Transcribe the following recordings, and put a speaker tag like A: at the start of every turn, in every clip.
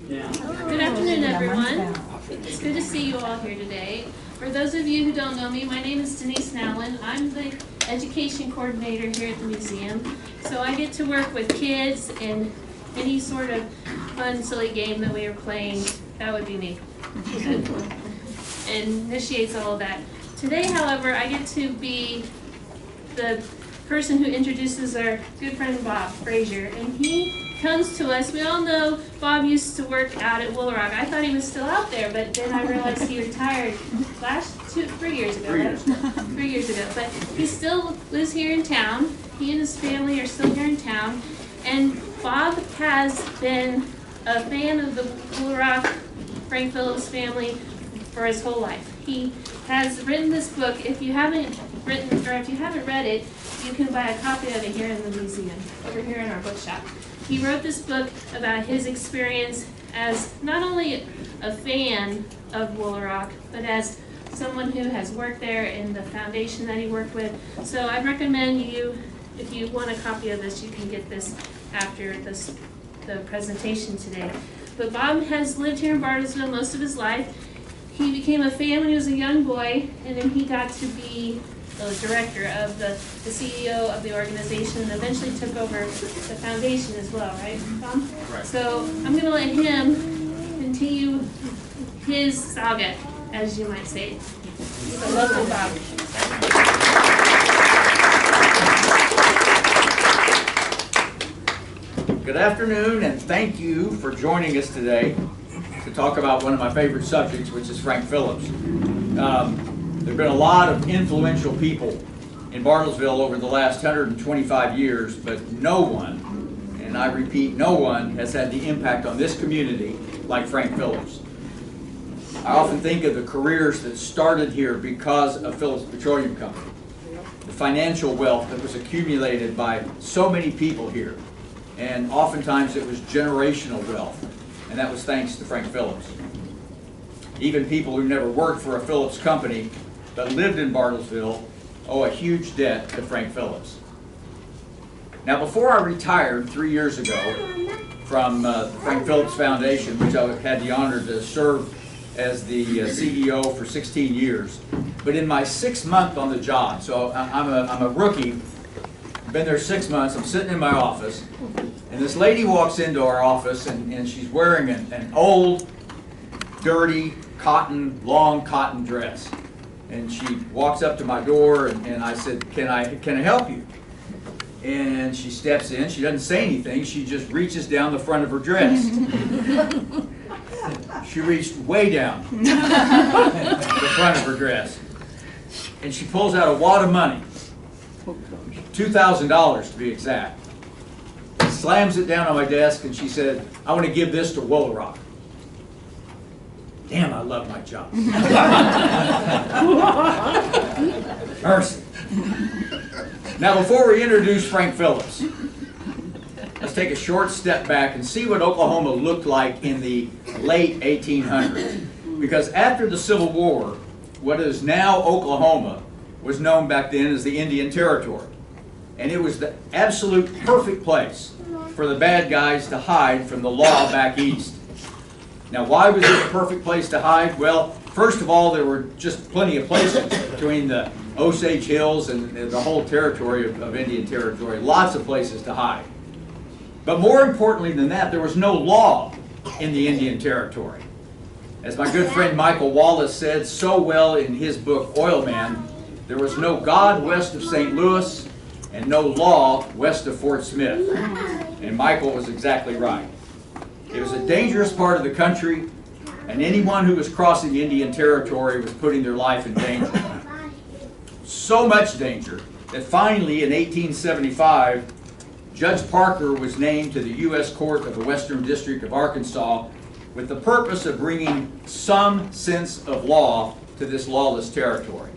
A: Good afternoon, everyone. It's good to see you all here today. For those of you who don't know me, my name is Denise Nowlin. I'm the education coordinator here at the museum. So I get to work with kids and any sort of fun, silly game that we are playing. That would be me. And initiates all of that. Today, however, I get to be the person who introduces our good friend Bob Fraser, and he comes to us. We all know Bob used to work out at Wool Rock. I thought he was still out there, but then I realized he retired 3 years ago. 3 years ago. But he still lives here in town. He and his family are still here in town. And Bob has been a fan of the Wool Rock Frank Phillips family for his whole life. He has written this book. If you haven't read it, you can buy a copy of it here in the museum, over here in our bookshop. He wrote this book about his experience as not only a fan of Wool Rock, but as someone who has worked there in the foundation that he worked with. So I recommend you, if you want a copy of this, you can get this after the presentation today. But Bob has lived here in Bartlesville most of his life. He became a fan when he was a young boy, and then he got to be the director of the CEO of the organization, and eventually took over the foundation as well, right, Tom?
B: Right.
A: So I'm going to let him continue his saga, as you might say. So welcome, Bob.
B: Good afternoon, and thank you for joining us today to talk about one of my favorite subjects, which is Frank Phillips. There have been a lot of influential people in Bartlesville over the last 125 years, but no one, and I repeat, no one has had the impact on this community like Frank Phillips. I often think of the careers that started here because of Phillips Petroleum Company, the financial wealth that was accumulated by so many people here, and oftentimes it was generational wealth, and that was thanks to Frank Phillips. Even people who never worked for a Phillips company but lived in Bartlesville owe a huge debt to Frank Phillips. Now, before I retired 3 years ago from the Frank Phillips Foundation, which I had the honor to serve as the CEO for 16 years, but in my 6th month on the job, so I'm a rookie, been there 6 months, I'm sitting in my office, and this lady walks into our office, and she's wearing an old, dirty, long cotton dress. And she walks up to my door, and I said, can I help you? And she steps in. She doesn't say anything. She just reaches down the front of her dress. She reached way down the front of her dress. And she pulls out a wad of money, $2,000 to be exact. Slams it down on my desk, and she said, I want to give this to Wool Rock. Damn, I love my job. Mercy. Now, before we introduce Frank Phillips, let's take a short step back and see what Oklahoma looked like in the late 1800s. Because after the Civil War, what is now Oklahoma was known back then as the Indian Territory. And it was the absolute perfect place for the bad guys to hide from the law back east. Now, why was it a perfect place to hide? Well, first of all, there were just plenty of places between the Osage Hills and the whole territory of Indian Territory. Lots of places to hide. But more importantly than that, there was no law in the Indian Territory. As my good friend Michael Wallace said so well in his book, Oil Man, there was no God west of St. Louis and no law west of Fort Smith. And Michael was exactly right. It was a dangerous part of the country, and anyone who was crossing the Indian Territory was putting their life in danger. So much danger that finally in 1875, Judge Parker was named to the U.S. Court of the Western District of Arkansas with the purpose of bringing some sense of law to this lawless territory.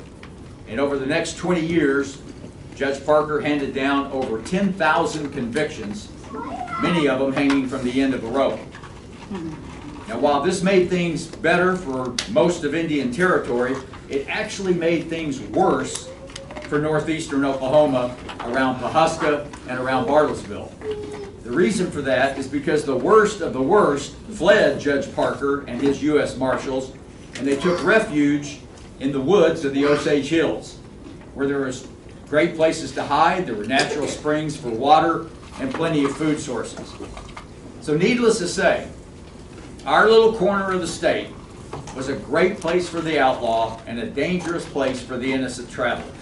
B: And over the next 20 years, Judge Parker handed down over 10,000 convictions, many of them hanging from the end of a rope. Now, while this made things better for most of Indian Territory, it actually made things worse for northeastern Oklahoma around Pawhuska and around Bartlesville. The reason for that is because the worst of the worst fled Judge Parker and his U.S. Marshals, and they took refuge in the woods of the Osage Hills, where there was great places to hide, there were natural springs for water, and plenty of food sources. So needless to say, our little corner of the state was a great place for the outlaw and a dangerous place for the innocent traveler.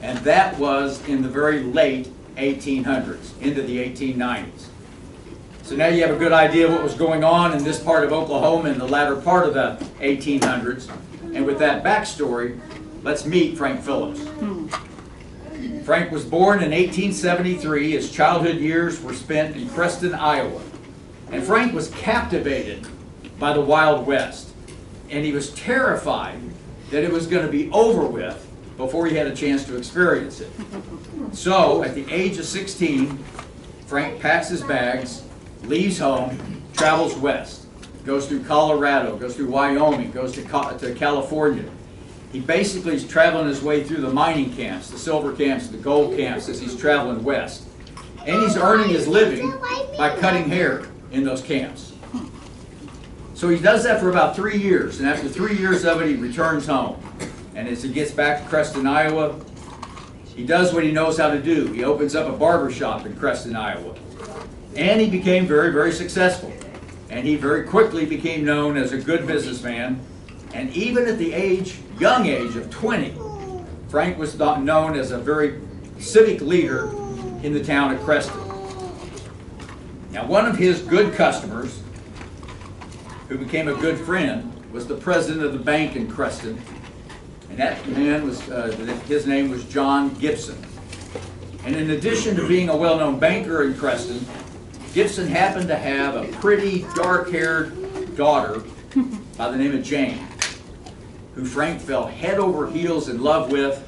B: And that was in the very late 1800s, into the 1890s. So now you have a good idea what was going on in this part of Oklahoma in the latter part of the 1800s. And with that backstory, let's meet Frank Phillips. Frank was born in 1873. His childhood years were spent in Creston, Iowa. And Frank was captivated by the Wild West. And he was terrified that it was going to be over with before he had a chance to experience it. So, at the age of 16, Frank packs his bags, leaves home, travels west, goes through Colorado, goes through Wyoming, goes to California. He basically is traveling his way through the mining camps, the silver camps, the gold camps as he's traveling west. And he's earning his living by cutting hair in those camps. So he does that for about 3 years, and after 3 years of it, he returns home. And as he gets back to Creston, Iowa, he does what he knows how to do. He opens up a barber shop in Creston, Iowa. And he became very, very successful. And he very quickly became known as a good businessman. And even at the young age of 20, Frank was known as a very civic leader in the town of Creston. Now, one of his good customers, who became a good friend, was the president of the bank in Creston. And that man was, his name was John Gibson. And in addition to being a well-known banker in Creston, Gibson happened to have a pretty dark-haired daughter by the name of Jane, who Frank fell head over heels in love with,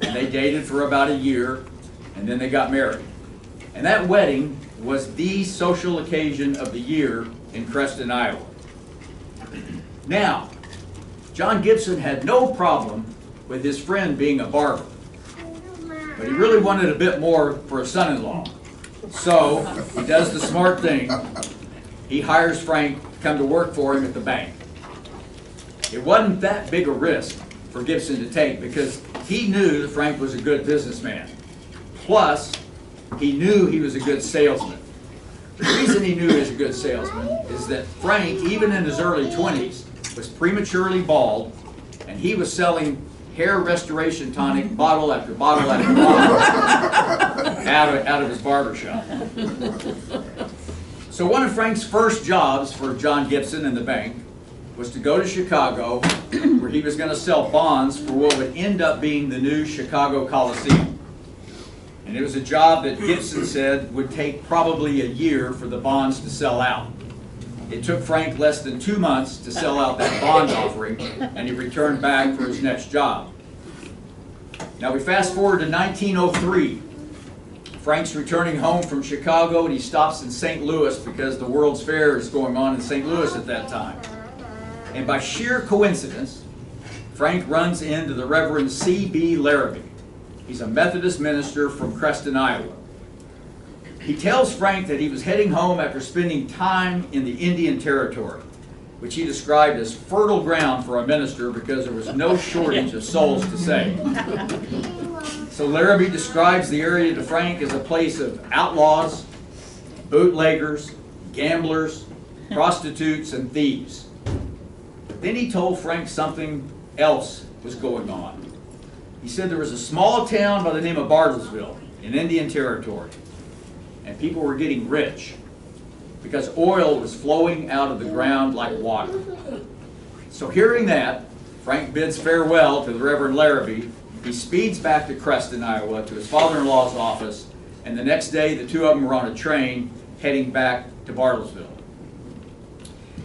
B: and they dated for about a year, and then they got married. And that wedding was the social occasion of the year in Creston, Iowa. Now, John Gibson had no problem with his friend being a barber, but he really wanted a bit more for a son-in-law. So he does the smart thing. He hires Frank to come to work for him at the bank. It wasn't that big a risk for Gibson to take because he knew that Frank was a good businessman. Plus, he knew he was a good salesman. The reason he knew he was a good salesman is that Frank, even in his early 20s, was prematurely bald, and he was selling hair restoration tonic bottle after bottle after bottle out of his barber shop. So one of Frank's first jobs for John Gibson in the bank was to go to Chicago, where he was going to sell bonds for what would end up being the new Chicago Coliseum. And it was a job that Gibson said would take probably a year for the bonds to sell out. It took Frank less than 2 months to sell out that bond offering, and he returned back for his next job. Now we fast forward to 1903. Frank's returning home from Chicago, and he stops in St. Louis because the World's Fair is going on in St. Louis at that time. And by sheer coincidence, Frank runs into the Reverend C.B. Larrabee. He's a Methodist minister from Creston, Iowa. He tells Frank that he was heading home after spending time in the Indian Territory, which he described as fertile ground for a minister because there was no shortage of souls to save. So Larrabee describes the area to Frank as a place of outlaws, bootleggers, gamblers, prostitutes, and thieves. But then he told Frank something else was going on. He said there was a small town by the name of Bartlesville in Indian Territory, and people were getting rich because oil was flowing out of the ground like water. So hearing that, Frank bids farewell to the Reverend Larrabee. He speeds back to Creston, Iowa, to his father-in-law's office, and the next day the two of them were on a train heading back to Bartlesville.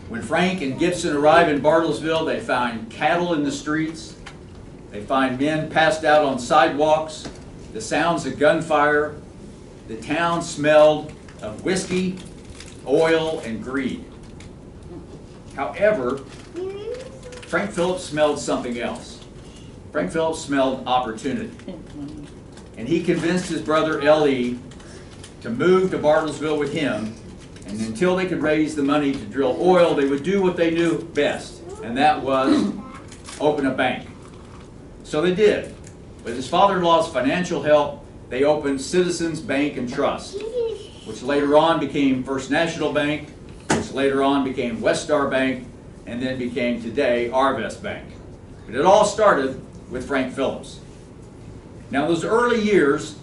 B: When Frank and Gibson arrive in Bartlesville, they find cattle in the streets, they find men passed out on sidewalks, the sounds of gunfire. The town smelled of whiskey, oil, and greed. However, Frank Phillips smelled something else. Frank Phillips smelled opportunity. And he convinced his brother L.E. to move to Bartlesville with him, and until they could raise the money to drill oil, they would do what they knew best, and that was open a bank. So they did. With his father-in-law's financial help, they opened Citizens Bank and Trust, which later on became First National Bank, which later on became Westar Bank, and then became today Arvest Bank. But it all started with Frank Phillips. Now, those early years,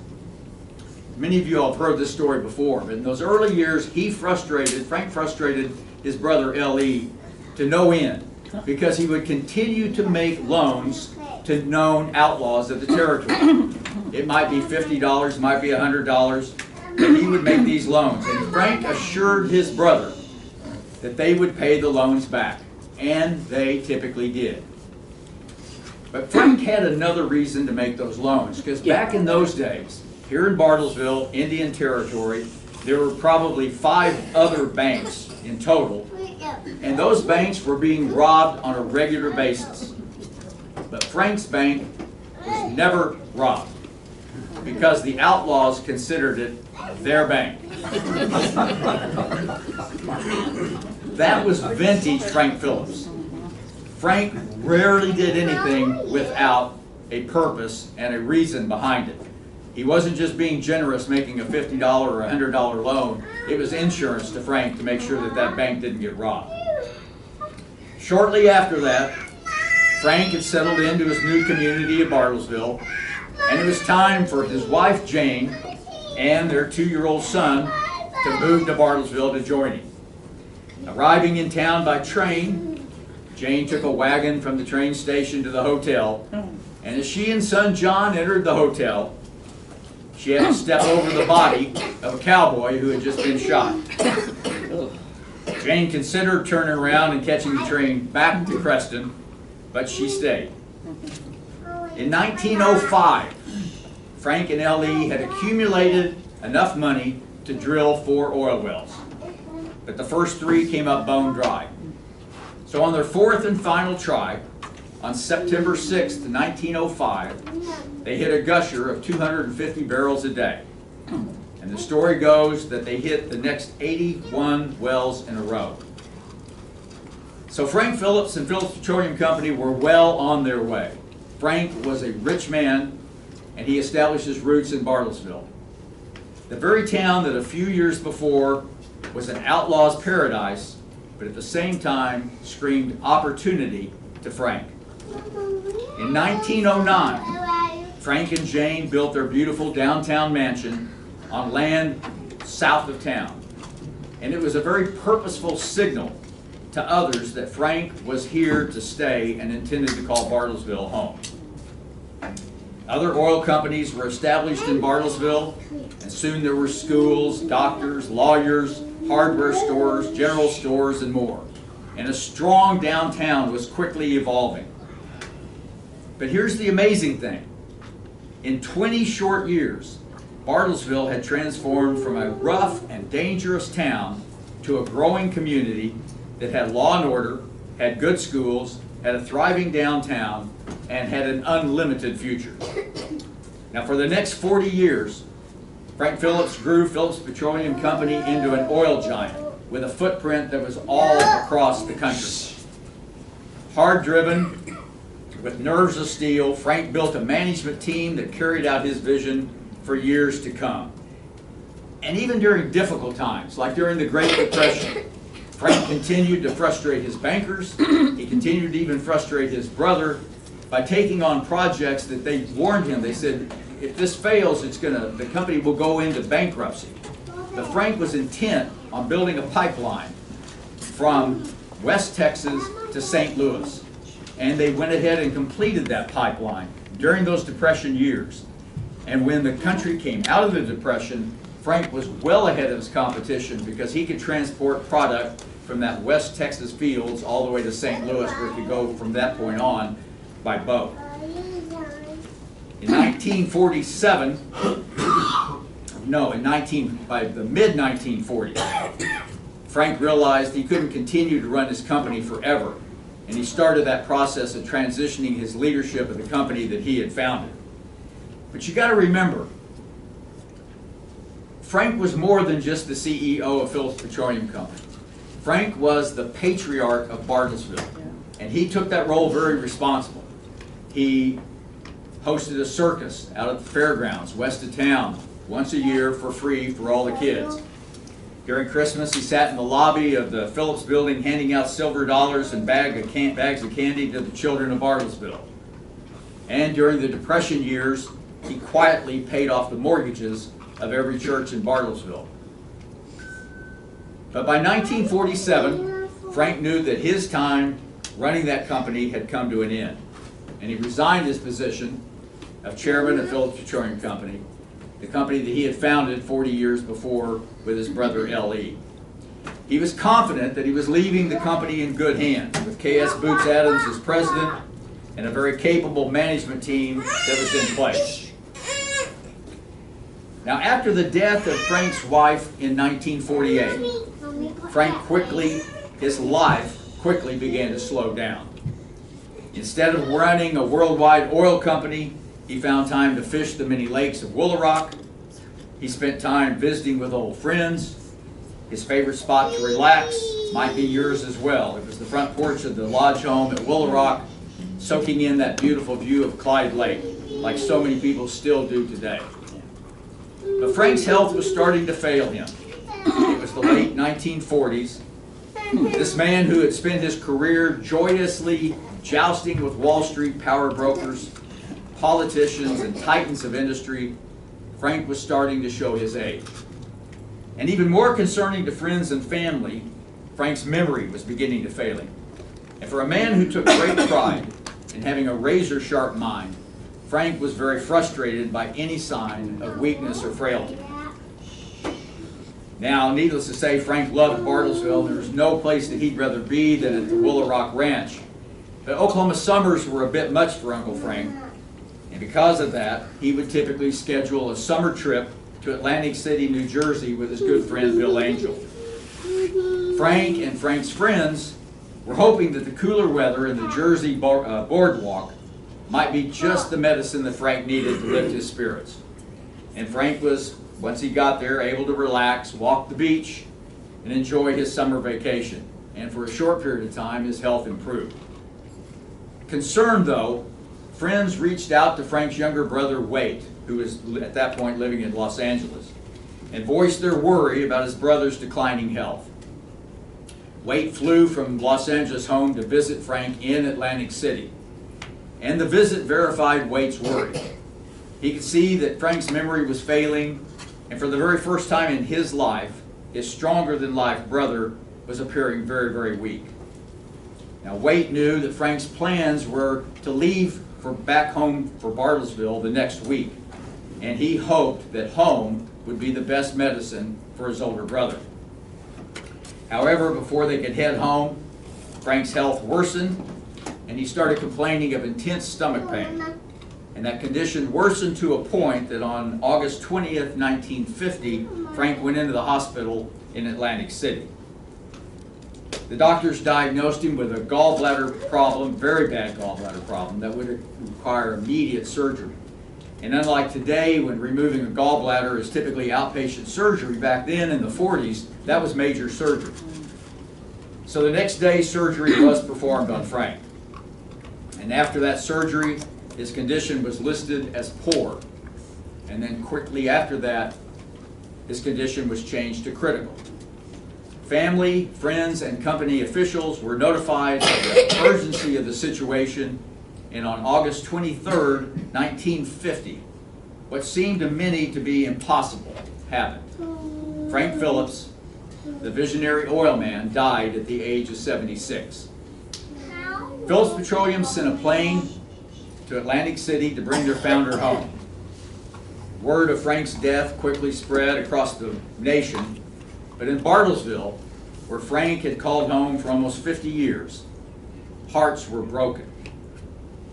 B: many of you have heard this story before, but in those early years, Frank frustrated his brother L.E. to no end, because he would continue to make loans to known outlaws of the territory. It might be $50, it might be $100, but he would make these loans. And Frank assured his brother that they would pay the loans back, and they typically did. But Frank had another reason to make those loans, because back in those days, here in Bartlesville, Indian Territory, there were probably 5 other banks in total, and those banks were being robbed on a regular basis. But Frank's bank was never robbed, because the outlaws considered it their bank. That was vintage Frank Phillips. Frank rarely did anything without a purpose and a reason behind it. He wasn't just being generous making a $50 or $100 loan. It was insurance to Frank to make sure that that bank didn't get robbed. Shortly after that, Frank had settled into his new community of Bartlesville, and it was time for his wife Jane and their 2-year-old son to move to Bartlesville to join him. Arriving in town by train, Jane took a wagon from the train station to the hotel, and as she and son John entered the hotel, she had to step over the body of a cowboy who had just been shot. Jane considered turning around and catching the train back to Creston, but she stayed. In 1905, Frank and L.E. had accumulated enough money to drill 4 oil wells, but the first 3 came up bone dry. So on their 4th and final try, on September 6th, 1905, they hit a gusher of 250 barrels a day. And the story goes that they hit the next 81 wells in a row. So Frank Phillips and Phillips Petroleum Company were well on their way. Frank was a rich man, and he established his roots in Bartlesville, the very town that a few years before was an outlaw's paradise, but at the same time screamed opportunity to Frank. In 1909, Frank and Jane built their beautiful downtown mansion on land south of town. And it was a very purposeful signal to others that Frank was here to stay and intended to call Bartlesville home. Other oil companies were established in Bartlesville, and soon there were schools, doctors, lawyers, hardware stores, general stores, and more. And a strong downtown was quickly evolving. But here's the amazing thing. In 20 short years, Bartlesville had transformed from a rough and dangerous town to a growing community that had law and order, had good schools, had a thriving downtown, and had an unlimited future. Now, for the next 40 years, Frank Phillips grew Phillips Petroleum Company into an oil giant with a footprint that was all across the country. Hard-driven, with nerves of steel, Frank built a management team that carried out his vision for years to come. And even during difficult times, like during the Great Depression, Frank continued to frustrate his bankers. He continued to even frustrate his brother by taking on projects that they warned him. They said, if this fails, the company will go into bankruptcy. But Frank was intent on building a pipeline from West Texas to St. Louis. And they went ahead and completed that pipeline during those Depression years. And when the country came out of the Depression, Frank was well ahead of his competition because he could transport product from that West Texas fields all the way to St. Louis, where it could go from that point on by boat. In 1947, by the mid-1940s, Frank realized he couldn't continue to run his company forever. and he started that process of transitioning his leadership of the company that he had founded. But you got to remember, Frank was more than just the CEO of Phillips Petroleum Company. Frank was the patriarch of Bartlesville, and he took that role very responsible. He hosted a circus out at the fairgrounds west of town once a year for free for all the kids. During Christmas, he sat in the lobby of the Phillips building handing out silver dollars and bags of candy to the children of Bartlesville. And during the Depression years, he quietly paid off the mortgages of every church in Bartlesville. But by 1947, Frank knew that his time running that company had come to an end, and he resigned his position of chairman of Phillips Petroleum Company, the company that he had founded 40 years before with his brother L.E. He was confident that he was leaving the company in good hands, with K.S. Boots Adams as president and a very capable management team that was in place. Now, after the death of Frank's wife in 1948, his life quickly began to slow down. Instead of running a worldwide oil company, he found time to fish the many lakes of Woolaroc. He spent time visiting with old friends. His favorite spot to relax might be yours as well. It was the front porch of the lodge home at Woolaroc, soaking in that beautiful view of Clyde Lake, like so many people still do today. But Frank's health was starting to fail him. It was the late 1940s. This man who had spent his career joyously jousting with Wall Street power brokers, politicians, and titans of industry, Frank was starting to show his age. And even more concerning to friends and family, Frank's memory was beginning to fail him. And for a man who took great pride in having a razor-sharp mind, Frank was very frustrated by any sign of weakness or frailty. Now, needless to say, Frank loved Bartlesville. There was no place that he'd rather be than at the Woolaroc Ranch. But Oklahoma summers were a bit much for Uncle Frank, and because of that, he would typically schedule a summer trip to Atlantic City, New Jersey with his good friend Bill Angel. Frank and Frank's friends were hoping that the cooler weather in the Jersey boardwalk might be just the medicine that Frank needed to lift his spirits. And Frank was, once he got there, able to relax, walk the beach, and enjoy his summer vacation. And for a short period of time, his health improved. Concerned, though, friends reached out to Frank's younger brother, Wade, who was at that point living in Los Angeles, and voiced their worry about his brother's declining health. Wade flew from Los Angeles home to visit Frank in Atlantic City, and the visit verified Wade's worry. He could see that Frank's memory was failing, and for the very first time in his life, his stronger-than-life brother was appearing very, very weak. Now, Wade knew that Frank's plans were to leave for back home for Bartlesville the next week, and he hoped that home would be the best medicine for his older brother. However, before they could head home, Frank's health worsened, and he started complaining of intense stomach pain. And that condition worsened to a point that on August 20th, 1950, Frank went into the hospital in Atlantic City. The doctors diagnosed him with a gallbladder problem, very bad gallbladder problem, that would require immediate surgery. And unlike today, when removing a gallbladder is typically outpatient surgery, back then in the 40s, that was major surgery. So the next day, surgery was performed on Frank. And after that surgery, his condition was listed as poor. And then quickly after that, his condition was changed to critical. Family, friends, and company officials were notified of the urgency of the situation, and on August 23rd, 1950, what seemed to many to be impossible happened. Frank Phillips, the visionary oil man, died at the age of 76. Phillips Petroleum sent a plane to Atlantic City to bring their founder home. Word of Frank's death quickly spread across the nation, but in Bartlesville, where Frank had called home for almost 50 years, hearts were broken.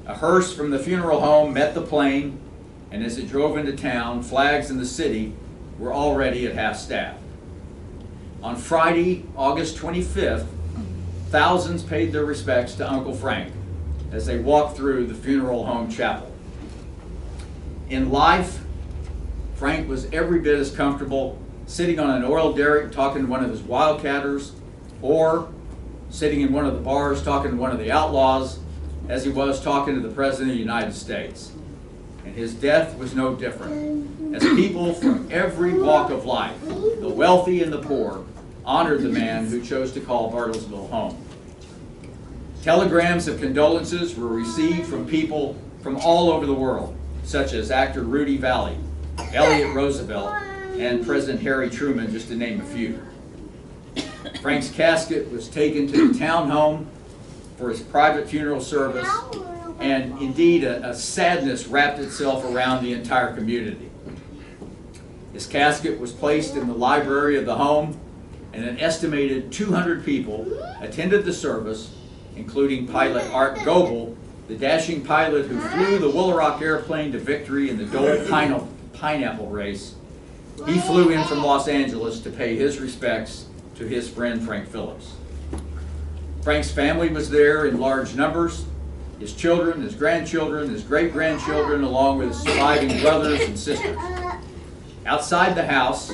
B: A hearse from the funeral home met the plane, and as it drove into town, flags in the city were already at half-staff. On Friday, August 25th, thousands paid their respects to Uncle Frank as they walked through the funeral home chapel. In life, Frank was every bit as comfortable sitting on an oil derrick talking to one of his wildcatters, or sitting in one of the bars talking to one of the outlaws, as he was talking to the President of the United States. And his death was no different, as people from every walk of life, the wealthy and the poor, honored the man who chose to call Bartlesville home. Telegrams of condolences were received from people from all over the world, such as actor Rudy Valley, Elliot Roosevelt, and President Harry Truman, just to name a few. Frank's casket was taken to the town home for his private funeral service, and indeed a sadness wrapped itself around the entire community. His casket was placed in the library of the home, and an estimated 200 people attended the service, including pilot Art Goebel, the dashing pilot who flew the Woolaroc airplane to victory in the Dole Pineapple race. He flew in from Los Angeles to pay his respects to his friend Frank Phillips. Frank's family was there in large numbers. His children, his grandchildren, his great-grandchildren, along with his surviving brothers and sisters. Outside the house,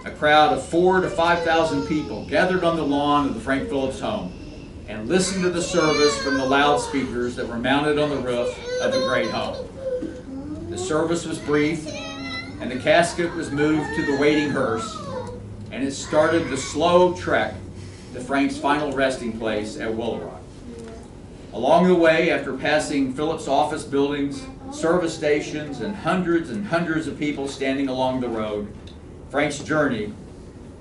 B: a crowd of 4,000 to 5,000 people gathered on the lawn of the Frank Phillips home and listened to the service from the loudspeakers that were mounted on the roof of the great home. The service was brief, and the casket was moved to the waiting hearse, and it started the slow trek to Frank's final resting place at Woolaroc. Along the way, after passing Phillips office buildings, service stations, and hundreds of people standing along the road, Frank's journey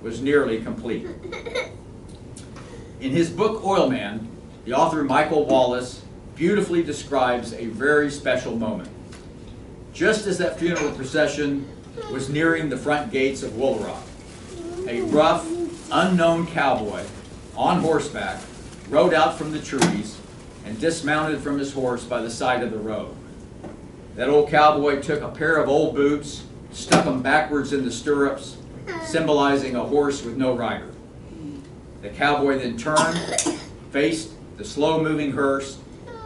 B: was nearly complete. In his book, Oilman, the author Michael Wallace beautifully describes a very special moment. Just as that funeral procession was nearing the front gates of Woolaroc, a rough, unknown cowboy on horseback rode out from the trees and dismounted from his horse by the side of the road. That old cowboy took a pair of old boots, stuck them backwards in the stirrups, symbolizing a horse with no rider. The cowboy then turned, faced the slow-moving hearse,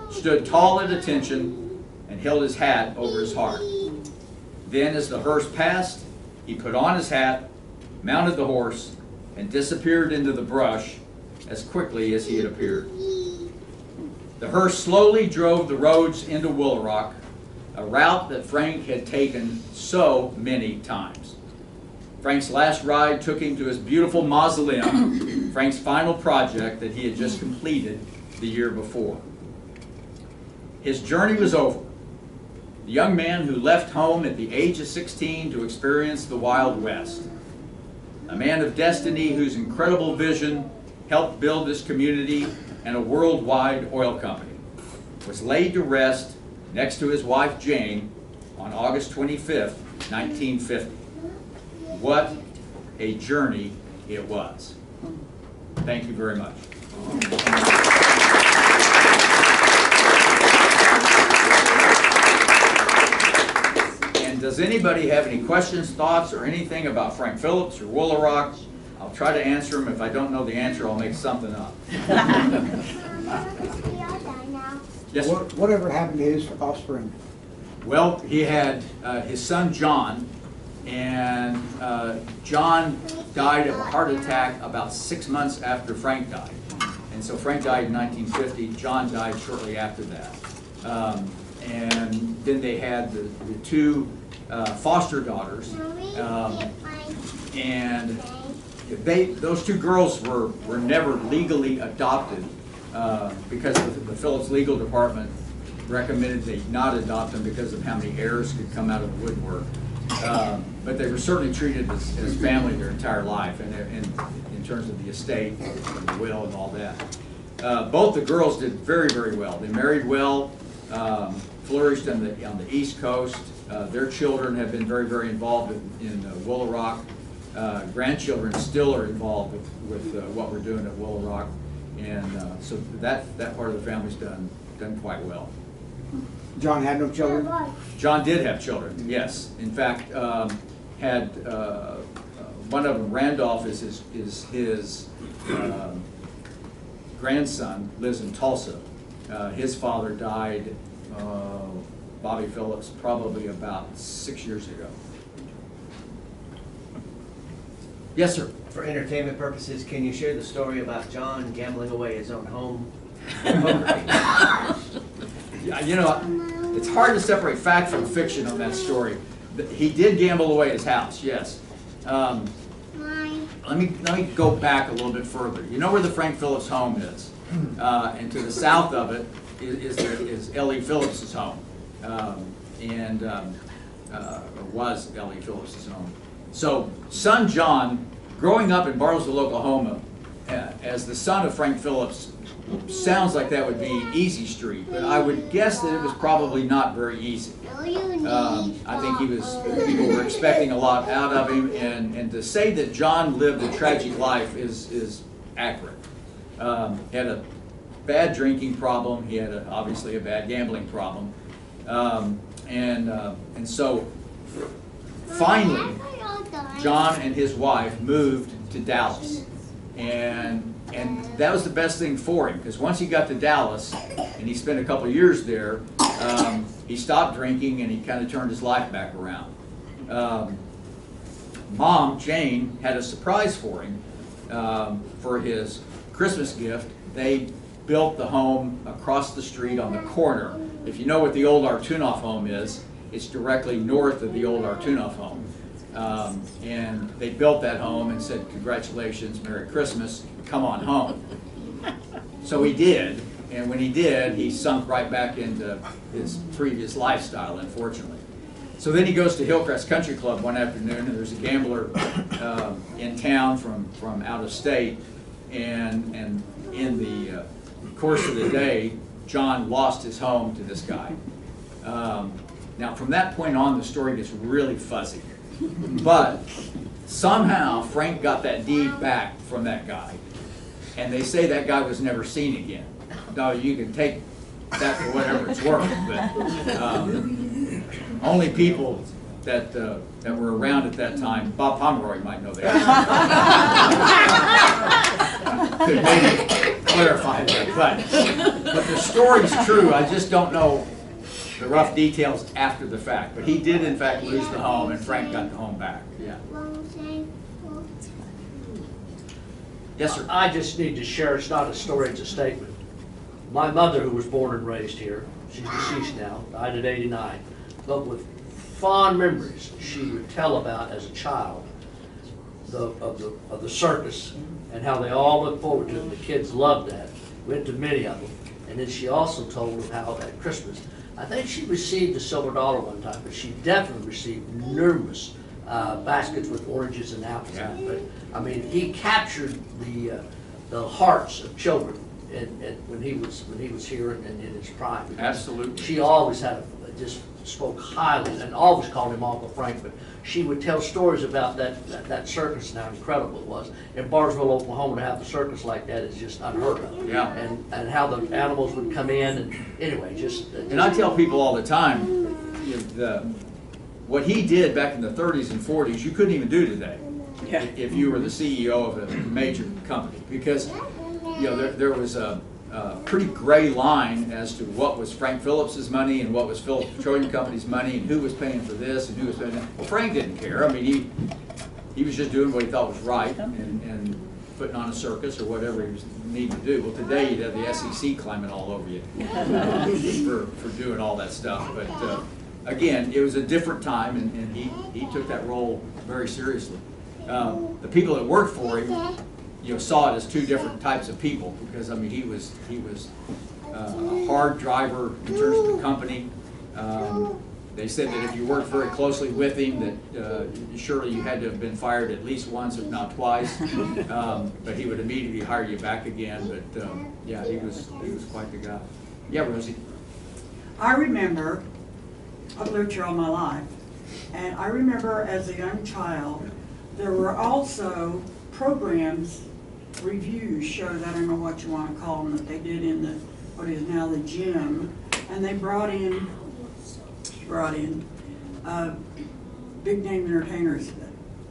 B: stood tall at attention, and held his hat over his heart. Then, as the hearse passed, he put on his hat, mounted the horse, and disappeared into the brush as quickly as he had appeared. The hearse slowly drove the roads into Woolaroc, a route that Frank had taken so many times. Frank's last ride took him to his beautiful mausoleum, Frank's final project that he had just completed the year before. His journey was over. The young man who left home at the age of 16 to experience the Wild West. A man of destiny whose incredible vision helped build this community and a worldwide oil company, was laid to rest next to his wife Jane on August 25th, 1950. What a journey it was. Thank you very much. And does anybody have any questions, thoughts, or anything about Frank Phillips or Woolaroc? I'll try to answer them. If I don't know the answer, I'll make something up. Yes, sir.
C: Whatever happened to his offspring?
B: Well, he had his son John, and John died of a heart attack about 6 months after Frank died. And so Frank died in 1950, John died shortly after that. And then they had the two foster daughters, and those two girls were never legally adopted because the Phillips legal department recommended they not adopt them because of how many heirs could come out of the woodwork. But they were certainly treated as family their entire life, and in terms of the estate and the will and all that. Both the girls did very, very well. They married well, flourished on the East Coast. Their children have been very, very involved in Woolaroc. Grandchildren still are involved with what we're doing at Woolaroc, and so that part of the family's done quite well.
C: John had no children?
B: John did have children, yes. In fact, had one of them, Randolph, is his grandson lives in Tulsa. His father died, Bobby Phillips, probably about 6 years ago. Yes, sir.
D: For entertainment purposes, can you share the story about John gambling away his own home?
B: Yeah, you know, it's hard to separate fact from fiction on that story. He did gamble away his house, yes. Let me go back a little bit further. You know where the Frank Phillips home is, and to the south of it is Ellie Phillips's home, or was Ellie Phillips's home. So, son John, growing up in Bartlesville, Oklahoma, as the son of Frank Phillips, sounds like that would be easy street, but I would guess that it was probably not very easy. I think people were expecting a lot out of him, and to say that John lived a tragic life is accurate. He had a bad drinking problem. He had obviously a bad gambling problem, and so finally, John and his wife moved to Dallas, and that was the best thing for him, because once he got to Dallas and he spent a couple of years there, he stopped drinking and he kind of turned his life back around. Mom, Jane, had a surprise for him for his Christmas gift. They built the home across the street on the corner. If you know what the old Artunoff home is, it's directly north of the old Artunoff home. And they built that home and said, "Congratulations, Merry Christmas, come on home." So he did, and when he did, he sunk right back into his previous lifestyle, unfortunately. So then he goes to Hillcrest Country Club one afternoon, and there's a gambler in town from out of state, and in the course of the day, John lost his home to this guy. Now, from that point on, the story gets really fuzzy. But somehow Frank got that deed back from that guy, and they say that guy was never seen again. Now, you can take that for whatever it's worth, but only people that were around at that time, Bob Pomeroy might know that. Could maybe clarify that, but the story's true. I just don't know the rough details after the fact, but he did in fact lose the home, and Frank got the home back. Yeah. Yes, sir.
E: I just need to share, it's not a story, it's a statement. My mother, who was born and raised here, she's deceased now, died at 89, but with fond memories she would tell about as a child of the circus and how they all looked forward to it. The kids loved that, went to many of them, and then she also told them how at Christmas, I think she received a silver dollar one time, but she definitely received numerous baskets with oranges and apples in it. But I mean, he captured the hearts of children when he was here and in his prime.
B: Absolutely.
E: She always just spoke highly and always called him Uncle Frank. But she would tell stories about that circus and how incredible it was. In Bartlesville, Oklahoma, to have a circus like that is just unheard of.
B: Yeah.
E: And how the animals would come in, and anyway,
B: And I tell people all the time, what he did back in the 30s and 40s, you couldn't even do today. Yeah. If you were the CEO of a major company, because there was a pretty gray line as to what was Frank Phillips's money and what was Phillips Petroleum Company's money and who was paying for this and who was paying that. Well, Frank didn't care. I mean, he was just doing what he thought was right and putting on a circus or whatever he was needing to do. Well, today you'd have the SEC climbing all over you for doing all that stuff. But again, it was a different time, and he took that role very seriously. The people that worked for him, saw it as two different types of people, because I mean he was a hard driver in terms of the company. They said that if you worked very closely with him, that surely you had to have been fired at least once, if not twice. But he would immediately hire you back again. But yeah, he was quite the guy. Yeah, Rosie.
F: I remember, I've lived here all my life, and I remember as a young child, there were also programs, reviews, shows, I don't know what you want to call them, that they did in what is now the gym, and they brought in big name entertainers,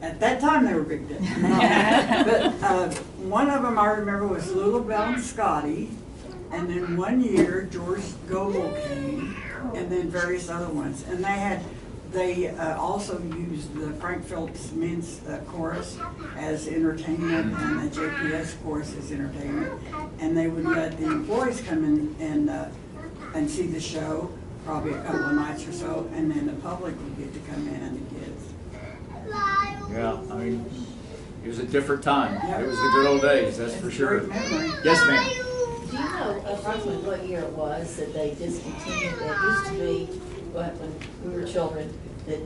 F: At that time, they were big deals. But one of them I remember was Lulabelle and Scotty, and then one year George Gobel came, and then various other ones. And they also used the Frank Phillips Men's Chorus as entertainment, and the JPS Chorus as entertainment. And they would let the employees come in and see the show, probably a couple of nights or so, and then the public would get to come in and the kids.
B: Yeah, I mean, it was a different time. It was the good old days, that's for sure.
F: Great memory.
B: Yes, ma'am.
G: Do you know approximately what year it was that they discontinued that? It used to be, when we were children, that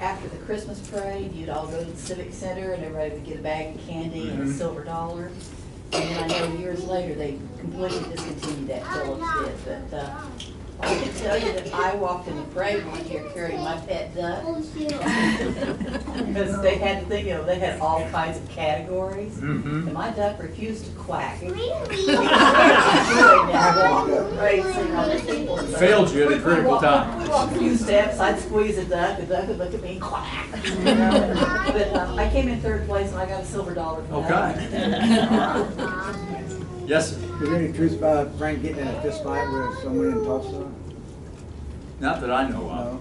G: after the Christmas parade, you'd all go to the Civic Center and everybody would get a bag of candy and a silver dollar. And then I know years later, they completely discontinued that, Phillips did, but I can tell you that I walked in the parade one year carrying my pet duck. Because they had to think, they had all kinds of categories. And my duck refused to quack.
B: Failed you at a critical time.
G: We walked a few steps, I'd squeeze the duck would look at me and quack. But I came in third place and I got a silver dollar for that.
B: Okay. Yes, sir.
C: Was there any truth about Frank getting in a fist fight with someone in Tulsa?
B: Not that I know of.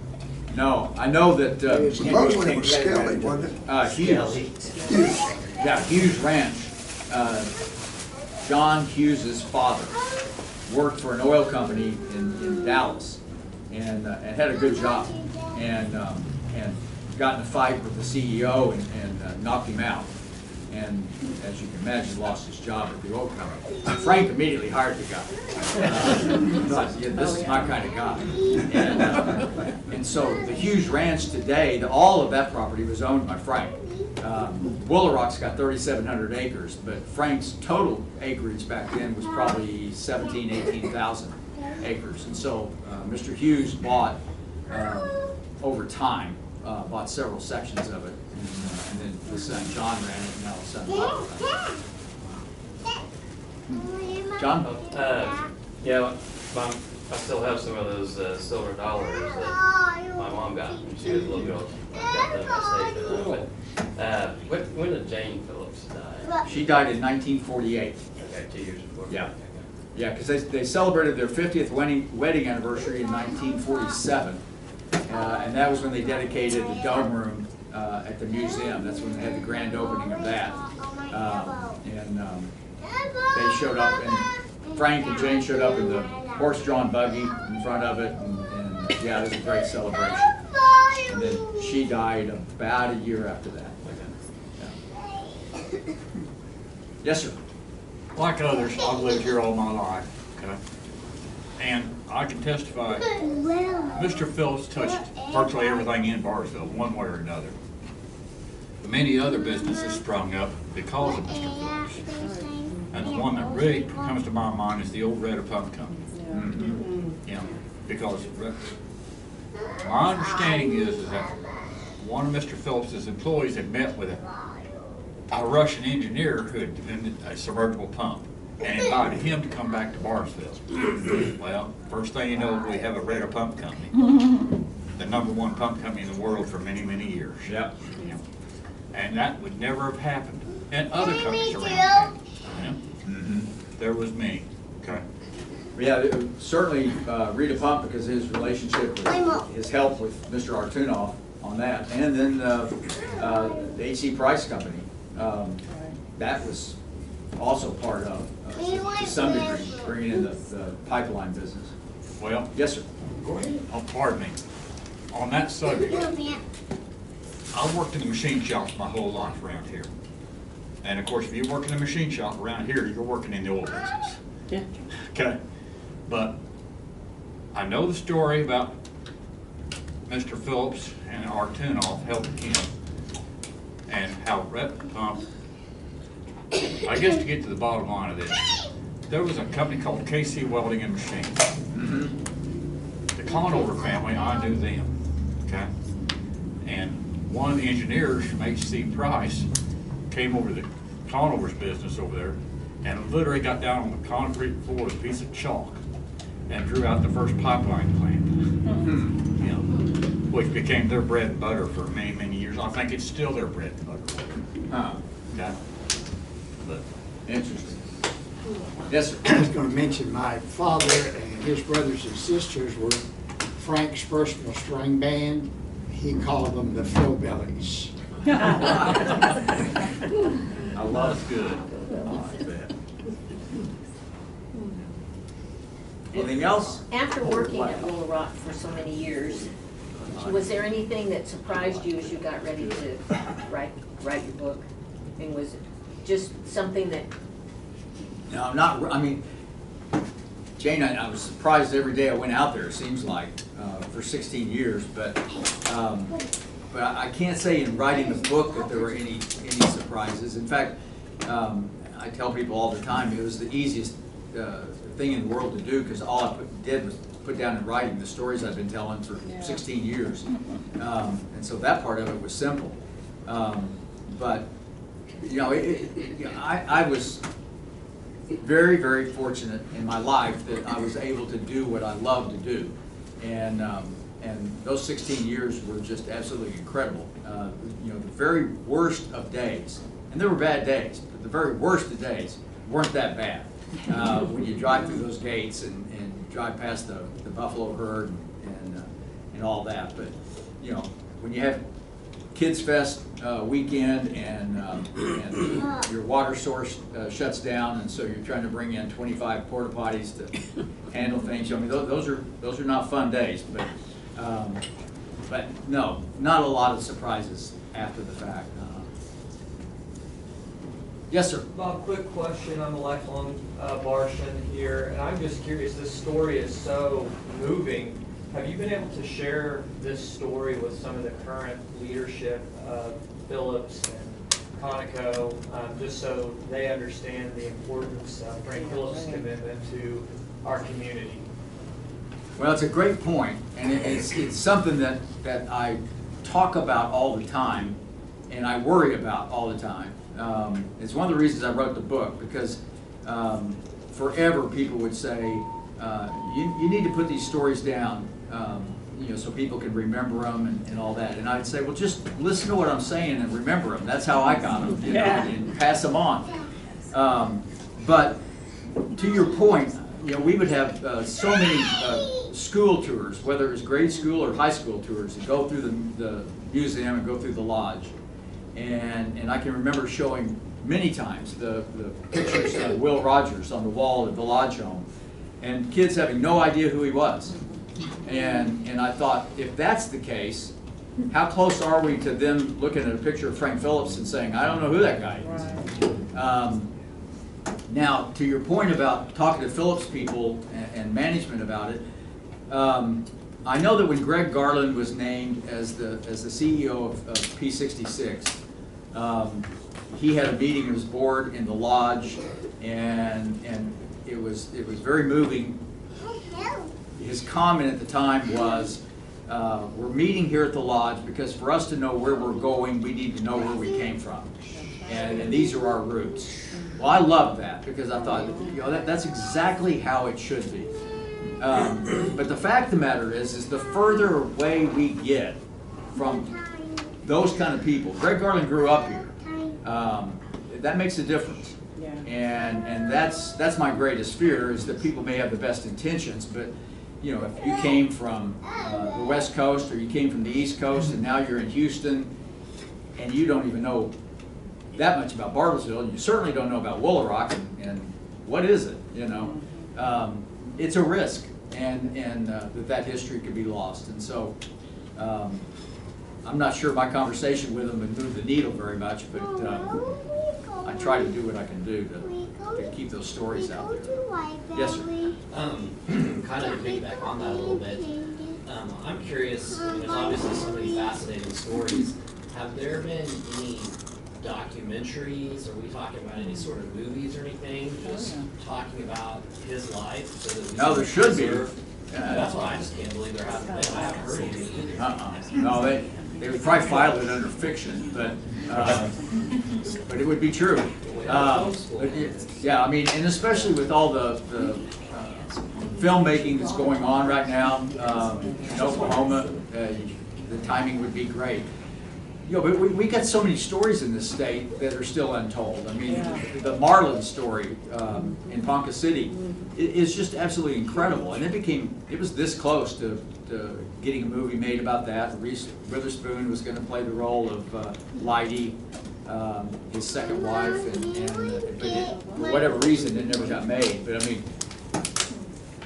B: No, I know that
H: Supposedly it was Skelly, wasn't it?
B: Hughes. Yeah, Hughes Ranch. John Hughes's father worked for an oil company in Dallas and had a good job and got in a fight with the CEO and knocked him out. And as you can imagine, lost his job at the oil company. Frank immediately hired the guy. Thought, yeah, this is my kind of guy. And so the Hughes Ranch today, all of that property was owned by Frank. Woolarock's got 3,700 acres, but Frank's total acreage back then was probably 18,000 acres. And so Mr. Hughes bought, over time, bought several sections of it. And then his son John ran it, and now his son Bob ran it. John?
I: Yeah, I still have some of those silver dollars that my mom got when she was a little girl. I got them in my safe. When did Jane Phillips die?
B: She died in 1948.
I: Okay, 2 years before.
B: Yeah. Yeah, because they celebrated their 50th wedding anniversary in 1947. And that was when they dedicated the dome room at the museum. That's when they had the grand opening of that. They showed up, and Frank and Jane showed up in the horse-drawn buggy in front of it, and yeah, it was a great celebration. And then she died about a year after that. Yeah. Yes, sir.
J: Like others, I've lived here all my life, okay? And I can testify, Mr. Phillips touched virtually everything in Barnesville, one way or another. Many other businesses sprung up because of Mr. Phillips. And the one that really comes to my mind is the old Red Pump Company. Yeah, because my understanding is that one of Mr. Phillips's employees had met with a Russian engineer who had invented a submersible pump and invited him to come back to Barnesville. Well, first thing you know, we have a Red Pump Company, the #1 pump company in the world for many, many years.
B: Yep.
J: Yeah. And that would never have happened in other companies around town. Yeah. There was me. Okay.
B: Yeah, certainly Rita Pump, because of his relationship with his help with Mr. Artunoff on that. And then the H.C. Price Company, that was also part of, to some degree, bringing in the pipeline business.
J: Well,
B: Yes, sir.
J: oh, pardon me. On that subject, I've worked in the machine shops my whole life around here. And of course, if you work in a machine shop around here, you're working in the oil business.
G: Yeah.
J: Okay. But I know the story about Mr. Phillips and Artunoff helping him and how Red Pump, I guess to get to the bottom line of this, there was a company called KC Welding and Machines. The Conover family, I knew them, okay? And one of the engineers from H.C. Price came over to the Conover's business over there and literally got down on the concrete floor with a piece of chalk and drew out the first pipeline plant, you know, which became their bread and butter for many, many years because I think it's still their bread and butter.
B: Huh.
J: Okay? But
B: Interesting. Yes, sir.
K: I was going to mention my father and his brothers and sisters were Frank's personal string band. He called them the Phillips.
B: I love it.
J: good.
B: Anything else?
L: After working at Little Rock for so many years, was there anything that surprised you as you got ready to write your book? And was it just something that,
B: No, I'm not, I mean, Jane, I was surprised every day I went out there, it seems like, for 16 years, but I can't say in writing the book that there were any surprises. In fact, I tell people all the time, it was the easiest thing in the world to do, because all I did was put down in writing the stories I've been telling for 16 years. And so that part of it was simple. But, you know, I was very, very fortunate in my life that I was able to do what I love to do. And those 16 years were just absolutely incredible. You know, the very worst of days, and there were bad days, but the very worst of days weren't that bad. When you drive through those gates and drive past the buffalo herd and all that. But, you know, when you have Kids Fest weekend and your water source shuts down, and so you're trying to bring in 25 porta potties to handle things. I mean, those are not fun days, but no, not a lot of surprises after the fact. Yes, sir.
M: Bob, quick question. I'm a lifelong Barshan here, and I'm just curious. This story is so moving. Have you been able to share this story with some of the current leadership of Phillips and Conoco, just so they understand the importance of Frank Phillips' commitment to our community?
B: Well, it's a great point, and it's something that I talk about all the time, and I worry about all the time. It's one of the reasons I wrote the book, because forever people would say, you need to put these stories down, you know, so people can remember them and all that. And I'd say, well, just listen to what I'm saying and remember them. That's how I got them, you know, and pass them on. But to your point, you know, we would have so many school tours, whether it was grade school or high school tours, that go through the museum and go through the lodge. And I can remember showing many times the pictures of Will Rogers on the wall at the lodge home, and kids having no idea who he was. And I thought, if that's the case, how close are we to them looking at a picture of Frank Phillips and saying, I don't know who that guy is? Now, to your point about talking to Phillips people and management about it, I know that when Greg Garland was named as the CEO of P66, he had a meeting of his board in the lodge, and it was very moving. His comment at the time was, we're meeting here at the lodge because for us to know where we're going, we need to know where we came from, and these are our roots. Well, I loved that, because I thought, you know, that's exactly how it should be. But the fact of the matter is the further away we get from those kind of people, Greg Garland grew up here, that makes a difference.
F: Yeah.
B: And that's my greatest fear, is that people may have the best intentions, but you know, if you came from the West Coast or you came from the East Coast and now you're in Houston and you don't even know that much about Bartlesville, and you certainly don't know about Willow Rock, and what is it, you know? It's a risk, and that history could be lost. And so I'm not sure my conversation with them would move the needle very much, but I try to do what I can do to keep those stories out there. Yes, sir.
N: Kind of to piggyback on that a little bit, I'm curious, I mean, there's obviously so many fascinating stories. Have there been any documentaries, or are we talking about any sort of movies or anything, just talking about his life? So that we
B: No, there should be.
N: That's why I just can't believe there haven't been. I haven't heard any either.
B: No, they would probably file it under fiction, but it would be true. Yeah, I mean, and especially with all the filmmaking that's going on right now in Oklahoma, the timing would be great. You know, but we got so many stories in this state that are still untold. I mean, the Marlin story in Ponca City is just absolutely incredible, and it was this close to getting a movie made about that. Reese Witherspoon was going to play the role of Leidy, his second wife, but for whatever reason, it never got made. But I mean,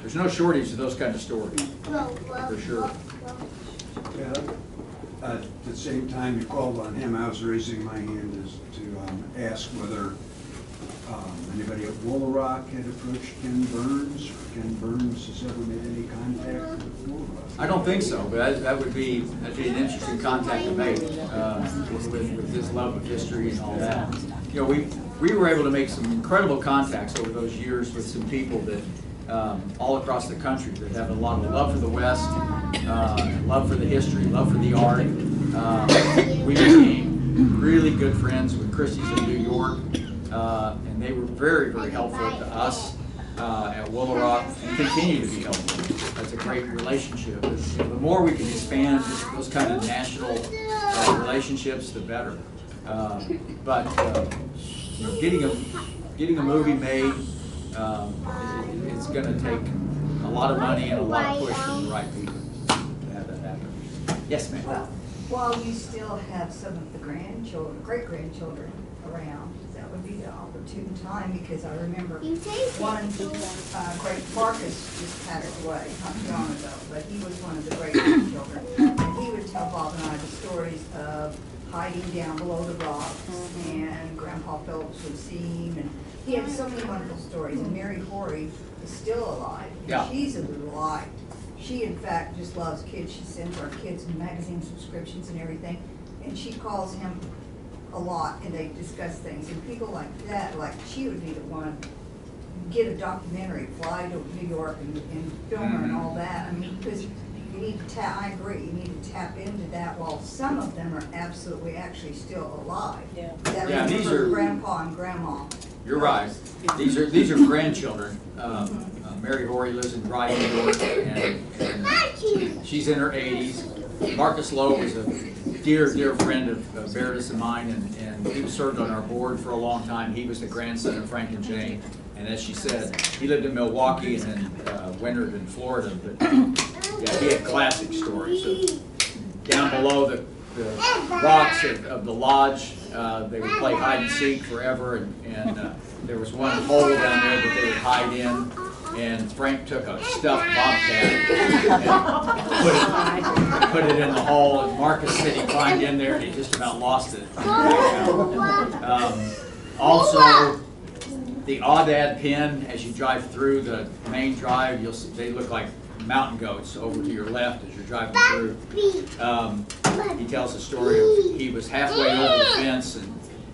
B: there's no shortage of those kind of stories, for sure.
H: Yeah. At the same time you called on him, I was raising my hand as to ask whether anybody at Wool Rock had approached Ken Burns, or Ken Burns has ever made any contact with Wool Rock.
B: I don't think so, but that'd be an interesting contact to make with his love of history and all that. You know, we were able to make some incredible contacts over those years with some people that all across the country that have a lot of love for the West, love for the history, love for the art. We became really good friends with Christie's in New York, and they were very, very helpful to us at Willow Rock, and continue to be helpful. That's a great relationship. The more we can expand those kind of national relationships, the better. But you know, getting a movie made, it's going to take a lot of money and a lot of push from the right people to have that happen. Yes, ma'am.
O: Well, while you still have some of the grandchildren, great-grandchildren around, that would be the opportune time, because I remember one great Marcus just passed away not too long ago, but he was one of the great-grandchildren. And he would tell Bob and I the stories of hiding down below the rocks, and Grandpa Phillips would see him, and he had so many wonderful stories. And Mary Horry is still alive.
B: Yeah.
O: She's a delight. She, in fact, just loves kids. She sends our kids magazine subscriptions and everything, and she calls him a lot, and they discuss things. And people like that, like she would be the one, get a documentary, fly to New York and film her and all that. I mean, because you need to tap, I agree, you need to tap into that, while some of them are absolutely actually still alive.
L: Yeah.
O: That
B: Yeah, these
O: remember
B: are-
O: Grandpa and Grandma.
B: You're right. These are grandchildren. Mary Horry lives in Brighton, New York, and she's in her 80s. Marcus Lowe was a dear, dear friend of Meredith's and mine, and he served on our board for a long time. He was the grandson of Frank and Jane, and as she said, he lived in Milwaukee and then wintered in Florida. But yeah, he had classic stories. So down below the rocks of the lodge, they would play hide and seek forever, and there was one hole down there that they would hide in, and Frank took a stuffed bobcat and put it in the hole, and Marcus said he climbed in there and he just about lost it. Also, the Aoudad Pen, as you drive through the main drive, you'll see they look like mountain goats over to your left as you're driving through. He tells the story of he was halfway over the fence, and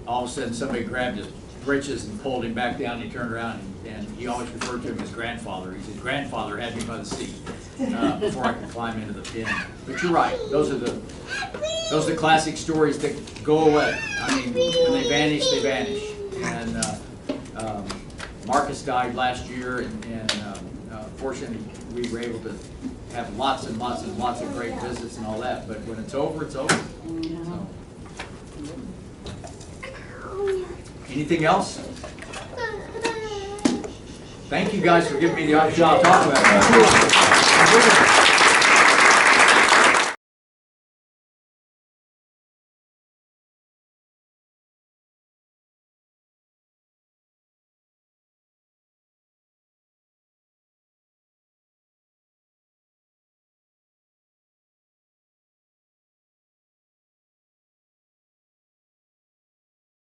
B: all of a sudden somebody grabbed his breeches and pulled him back down, and he turned around, and he always referred to him as grandfather. He said, "Grandfather had me by the seat before I could climb into the pen." But you're right, those are the classic stories that go away. I mean, when they vanish, they vanish. And Marcus died last year, and fortunately we were able to have lots and lots and lots of great visits and all that. But when it's over, it's over. So. Anything else? Thank you guys for giving me the opportunity to talk about it.